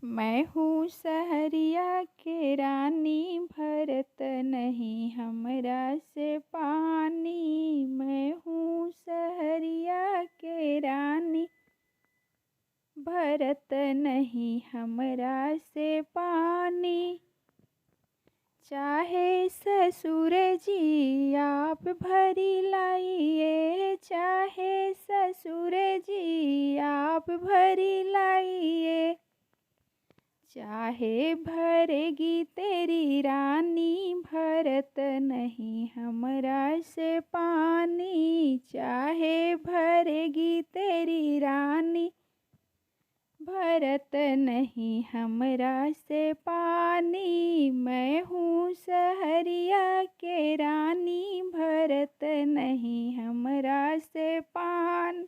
मैं हूँ सहरिया के रानी, भरत नहीं हमरा से पानी। मैं हूँ सहरिया के रानी, भरत नहीं हमरा से पानी। चाहे ससुर जी आप भरी लाइए, चाहे ससुर जी आप भरी लाइए। चाहे भरेगी तेरी रानी, भरत नहीं हमरा से पानी। चाहे भरेगी तेरी रानी, भरत नहीं हमरा से पानी। मैं हूँ सहरिया के रानी, भरत नहीं हमरा से पान।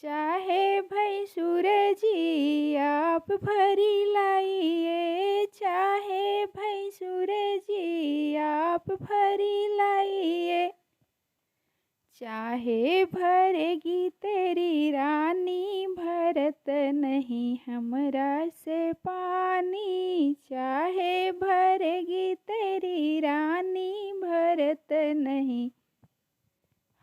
चाहे भैंसुर जी आप भरी लाइए, चाहे भैंसुर जी आप भरी लाइए। चाहे भरेगी तेरी रानी, भरत नहीं हमरा से पानी। चाहे भरेगी तेरी रानी, भरत नहीं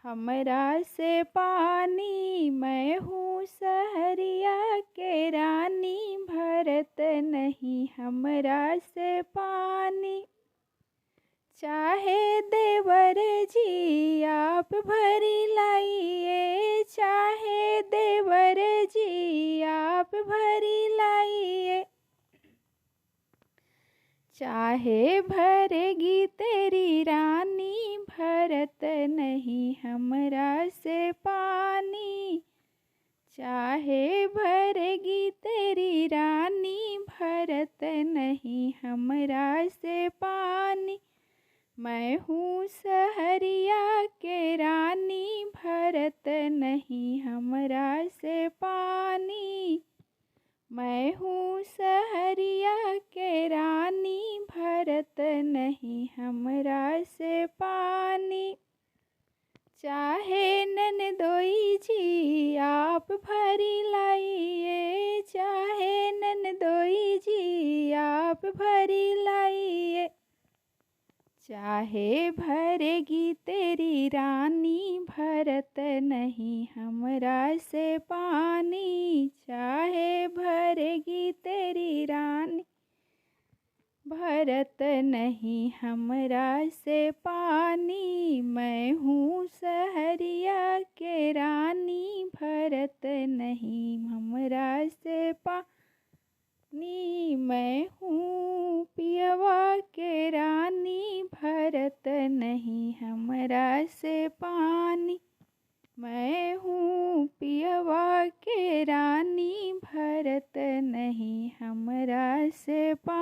हमरा से पानी। मैं हूँ सहरिया के रानी, भरत नहीं हमरा से पानी। चाहे देवर जी आप भरी लाइए, चाहे देवर जी आप भरी लाइए। चाहे भरेगी तेरी रानी, भरत नहीं हमरा से पानी। चाहे भरेगी तेरी रानी, भरत नहीं हमरा से पानी। मैं हूँ सहरिया के रानी, भरत नहीं हमरा से पानी। मैं हूँ सहरिया के रानी, भरत नहीं हमरा से पानी। चाहे ननदोई जी आप भरी लाइए, चाहे ननदोई जी आप भरी लाइए। चाहे भरेगी तेरी रानी, भरत नहीं हमरा से पानी। चाहे भरेगी तेरी रानी, भरत नहीं हमरा से पानी। मैं हूँ सहरिया के रानी, भरत नहीं हमरा से पानी। मैं हूँ पियवा के रानी, भरत नहीं हमरा से पानी। मैं हूँ पियवा के रानी, भरत नहीं हमरा से पानी।